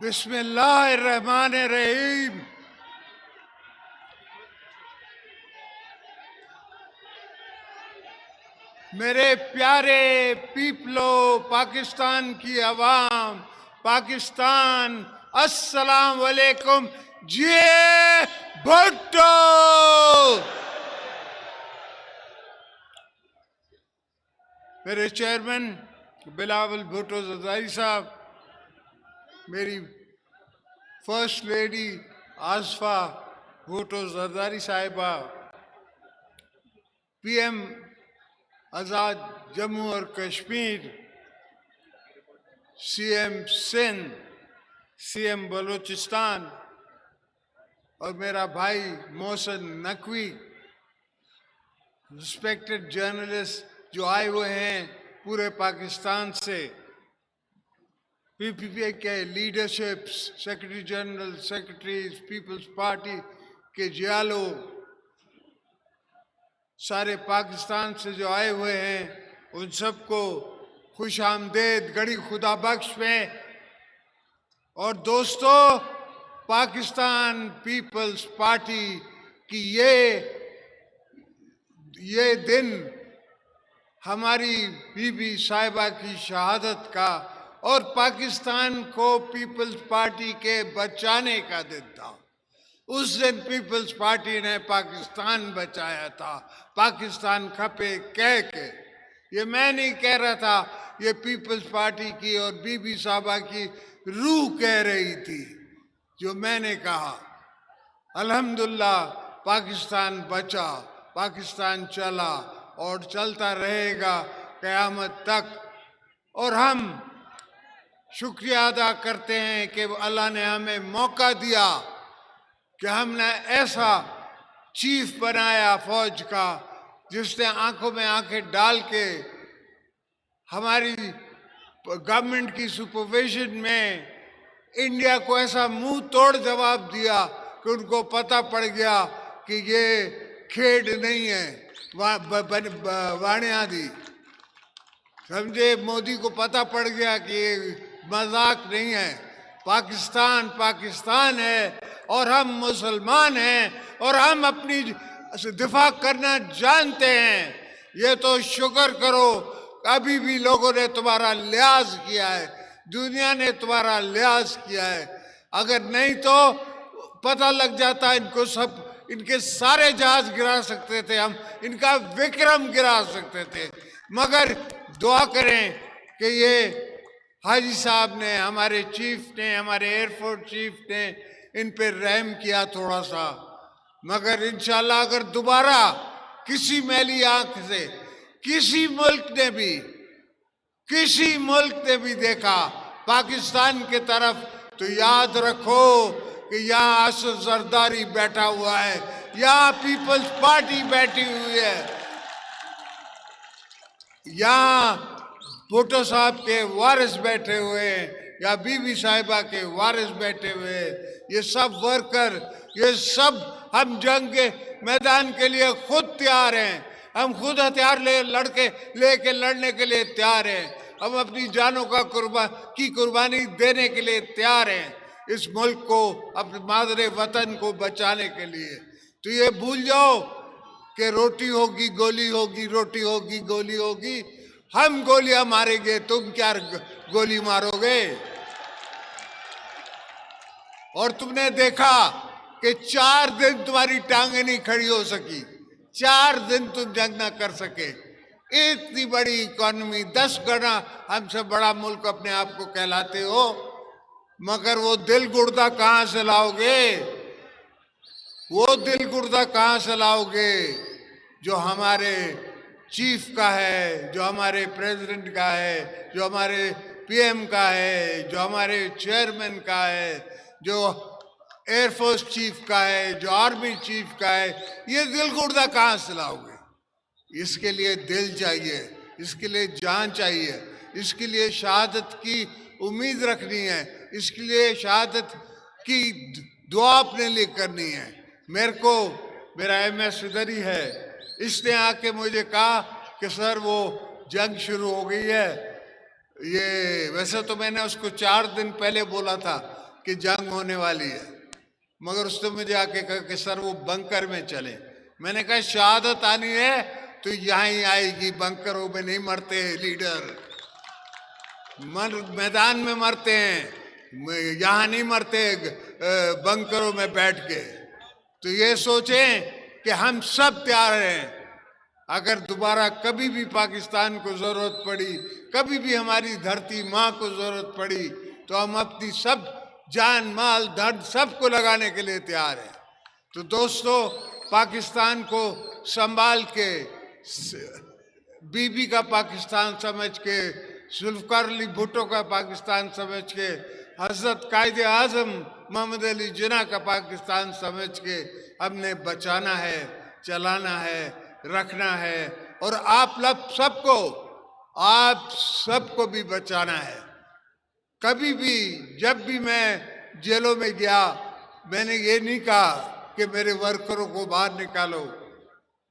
बिस्मिल्लाहिर्रहमानिर्रहीम। मेरे प्यारे पीपलो, पाकिस्तान की आवाम, पाकिस्तान, अस्सलाम वालेकुम। जिए भुट्टो। मेरे चेयरमैन बिलावल भुट्टो ज़रदारी साहब, मेरी फर्स्ट लेडी आसफा भुट्टो ज़रदारी साहिबा, पीएम आज़ाद जम्मू और कश्मीर, सीएम सिंध, सीएम बलूचिस्तान और मेरा भाई मोहसिन नकवी, रिस्पेक्टेड जर्नलिस्ट जो आए हुए हैं पूरे पाकिस्तान से, पीपीपी के leadership, secretary general, secretaries, Peoples Party के जियालो, सारे पाकिस्तान से जो आए हुए हैं उन सबको खुश आमदेद गड़ी खुदा बख्श में। और दोस्तों, पाकिस्तान पीपल्स पार्टी की ये दिन हमारी बीबी साहिबा की शहादत का और पाकिस्तान को पीपल्स पार्टी के बचाने का दिन था। उस दिन पीपल्स पार्टी ने पाकिस्तान बचाया था, पाकिस्तान खपे कह के। ये मैं नहीं कह रहा था, ये पीपल्स पार्टी की और बीबी साहिबा की रूह कह रही थी जो मैंने कहा। अल्हम्दुलिल्लाह पाकिस्तान बचा, पाकिस्तान चला और चलता रहेगा क़यामत तक। और हम शुक्रिया अदा करते हैं कि अल्लाह ने हमें मौका दिया कि हमने ऐसा चीफ बनाया फौज का जिसने आंखों में आंखें डाल के हमारी गवर्नमेंट की सुपरविजन में इंडिया को ऐसा मुंह तोड़ जवाब दिया कि उनको पता पड़ गया कि ये खेड नहीं है, वाणिया दी समझे। मोदी को पता पड़ गया कि ये मजाक नहीं है, पाकिस्तान पाकिस्तान है और हम मुसलमान हैं और हम अपनी दिफा करना जानते हैं। ये तो शुक्र करो अभी भी लोगों ने तुम्हारा लिहाज किया है, दुनिया ने तुम्हारा लिहाज किया है। अगर नहीं तो पता लग जाता इनको सब, इनके सारे जहाज गिरा सकते थे हम, इनका विक्रम गिरा सकते थे। मगर दुआ करें कि ये हाजी साहब ने, हमारे चीफ ने, हमारे एयरफोर्स चीफ ने इन पे रहम किया थोड़ा सा। मगर इंशाल्लाह अगर दोबारा किसी मैली आंख से किसी मुल्क ने भी देखा पाकिस्तान के तरफ, तो याद रखो कि यहाँ असद जरदारी बैठा हुआ है, यहाँ पीपल्स पार्टी बैठी हुई है, यहाँ भुट्टो साहब के वारिस बैठे हुए हैं, या बीबी साहिबा के वारिस बैठे हुए हैं। ये सब वर्कर, ये सब हम जंग के मैदान के लिए खुद तैयार हैं। हम खुद हथियार लेके लड़ने के लिए तैयार हैं। हम अपनी जानों का कुर्बानी देने के लिए तैयार हैं इस मुल्क को, अपने मादरे वतन को बचाने के लिए। तो ये भूल जाओ कि रोटी होगी गोली होगी, रोटी होगी गोली होगी। हम गोलियां मारेंगे, तुम क्या गोली मारोगे? और तुमने देखा कि 4 दिन तुम्हारी टांगे नहीं खड़ी हो सकी, 4 दिन तुम जंग ना कर सके। इतनी बड़ी इकोनॉमी, 10 गुना हमसे बड़ा मुल्क अपने आप को कहलाते हो, मगर वो दिल गुर्दा कहां से लाओगे? वो दिल गुर्दा कहां से लाओगे जो हमारे चीफ का है, जो हमारे प्रेसिडेंट का है, जो हमारे पीएम का है, जो हमारे चेयरमैन का है, जो एयरफोर्स चीफ का है, जो आर्मी चीफ का है? ये दिल गुर्दा कहाँ से लाओगे? इसके लिए दिल चाहिए, इसके लिए जान चाहिए, इसके लिए शहादत की उम्मीद रखनी है, इसके लिए शहादत की दुआ अपने लिए करनी है। मेरा MS इधर ही है, इसने आके मुझे कहा कि सर वो जंग शुरू हो गई है। ये वैसे तो मैंने उसको 4 दिन पहले बोला था कि जंग होने वाली है, मगर उसने मुझे आके कहा कि सर वो बंकर में चले। मैंने कहा शहादत आनी है तो यहाँ ही आएगी, बंकरों में नहीं मरते हैं लीडर, मैदान में मरते हैं, यहाँ नहीं मरते बंकरों में बैठ के। तो ये सोचें कि हम सब तैयार हैं, अगर दोबारा कभी भी पाकिस्तान को जरूरत पड़ी, कभी भी हमारी धरती माँ को जरूरत पड़ी, तो हम अपनी सब जान माल धन सबको लगाने के लिए तैयार हैं। तो दोस्तों, पाकिस्तान को संभाल के, बीबी का पाकिस्तान समझ के, जुल्फ़िकार अली भुट्टो का पाकिस्तान समझ के, हजरत कायदे आज़म मोहम्मद अली जिन्ना का पाकिस्तान समझ के हमने बचाना है, चलाना है, रखना है, और आप सबको भी बचाना है। कभी भी जब भी मैं जेलों में गया, मैंने ये नहीं कहा कि मेरे वर्करों को बाहर निकालो,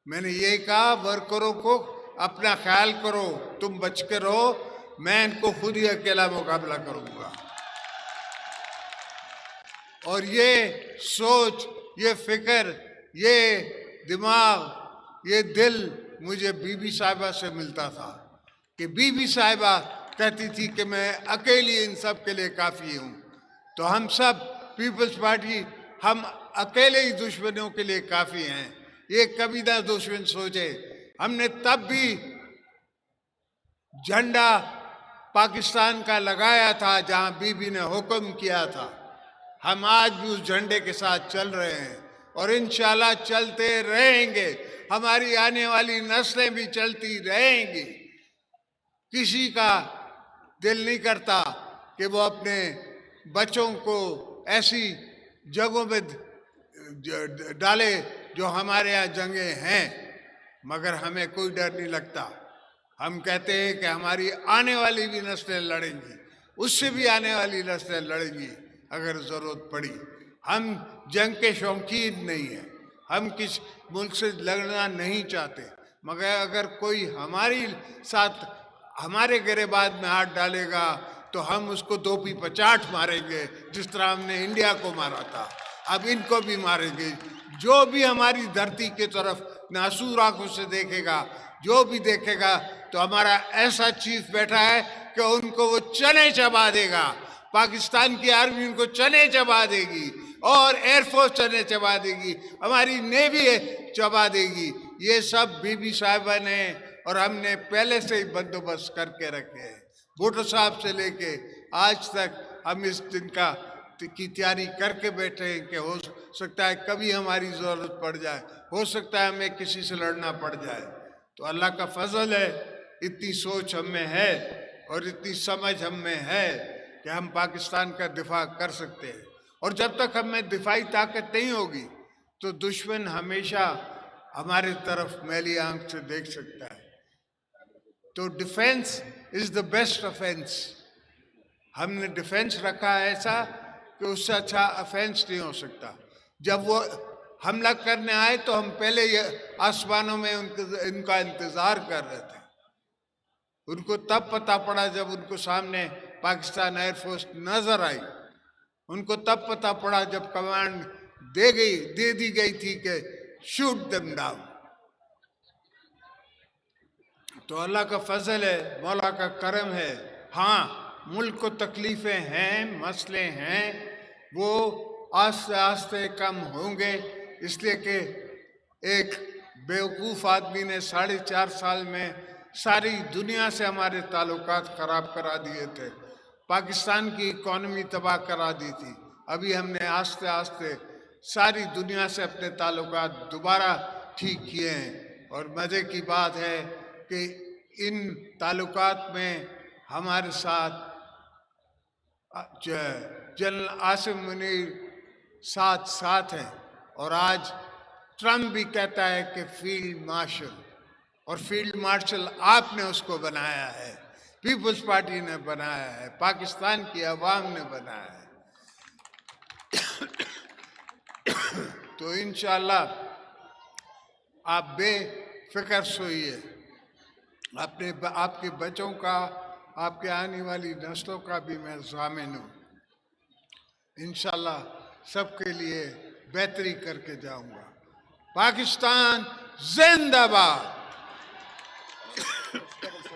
मैंने ये कहा वर्करों को अपना ख्याल करो, तुम बच के रहो, मैं इनको खुद ही अकेला मुकाबला करूंगा। और ये सोच, ये फिक्र, ये दिमाग, ये दिल मुझे बीबी साहिबा से मिलता था कि बीबी साहिबा कहती थी कि मैं अकेली इन सब के लिए काफ़ी हूँ। तो हम सब पीपल्स पार्टी, हम अकेले ही दुश्मनों के लिए काफ़ी हैं, ये कभी ना दुश्मन सोचे। हमने तब भी झंडा पाकिस्तान का लगाया था जहाँ बीबी ने हुक्म किया था। हम आज भी उस झंडे के साथ चल रहे हैं और इंशाल्लाह चलते रहेंगे, हमारी आने वाली नस्लें भी चलती रहेंगी। किसी का दिल नहीं करता कि वो अपने बच्चों को ऐसी जगहों में डाले जो हमारे यहाँ जंगें हैं, मगर हमें कोई डर नहीं लगता। हम कहते हैं कि हमारी आने वाली भी नस्लें लड़ेंगी, उससे भी आने वाली नस्लें लड़ेंगी अगर ज़रूरत पड़ी। हम जंग के शौकीन नहीं हैं, हम किस मुल्क से लड़ना नहीं चाहते, मगर अगर कोई हमारी साथ हमारे गिरेबान में हाथ डालेगा तो हम उसको 2 पी 50 मारेंगे, जिस तरह हमने इंडिया को मारा था, अब इनको भी मारेंगे। जो भी हमारी धरती की तरफ नासूर आंखों से देखेगा, जो भी देखेगा, तो हमारा ऐसा चीफ बैठा है कि उनको वो चने चबा देगा। पाकिस्तान की आर्मी उनको चने चबा देगी और एयरफोर्स चने चबा देगी, हमारी नेवी चबा देगी। ये सब बीबी साहिबा ने और हमने पहले से ही बंदोबस्त करके रखे हैं। भुट्टो साहब से लेके आज तक हम इस दिन की तैयारी करके बैठे हैं कि हो सकता है कभी हमारी ज़रूरत पड़ जाए, हो सकता है हमें किसी से लड़ना पड़ जाए। तो अल्लाह का फजल है, इतनी सोच हम में है और इतनी समझ हम में है कि हम पाकिस्तान का दिफा कर सकते हैं। और जब तक हम में दिफाई ताकत नहीं होगी तो दुश्मन हमेशा हमारे तरफ मैली आंख से देख सकता है। तो defence is the best offence. हमने डिफेंस रखा है ऐसा कि उससे अच्छा ऑफेंस नहीं हो सकता। जब वो हमला करने आए तो हम पहले ये आसमानों में इनका इंतजार कर रहे थे। उनको तब पता पड़ा जब उनको सामने पाकिस्तान एयरफोर्स नजर आई, उनको तब पता पड़ा जब कमांड दे दी गई थी कि शूट देम डाउन। तो अल्लाह का फजल है, मौला का करम है। हाँ, मुल्क को तकलीफ़ें हैं, मसले हैं, वो आस्ते आस्ते कम होंगे, इसलिए कि एक बेवकूफ़ आदमी ने 4.5 साल में सारी दुनिया से हमारे ताल्लुकात ख़राब करा दिए थे, पाकिस्तान की इकॉनमी तबाह करा दी थी। अभी हमने आस्ते आस्ते सारी दुनिया से अपने ताल्लुकात दोबारा ठीक किए हैं। और मज़े की बात है कि इन ताल्लुकात में हमारे साथ जनरल आसिम मुनीर साथ हैं, और आज ट्रम्प भी कहता है कि फील्ड मार्शल, और फील्ड मार्शल आपने उसको बनाया है, पीपल्स पार्टी ने बनाया है, पाकिस्तान की अवाम ने बनाया है। तो इंशाल्लाह आप बेफिक्र सोइए, आपके बच्चों का, आपके आने वाली नस्लों का भी मैं ज़ामिन हूँ। इंशाल्लाह सबके लिए बेहतरी करके जाऊंगा। पाकिस्तान जिंदाबाद।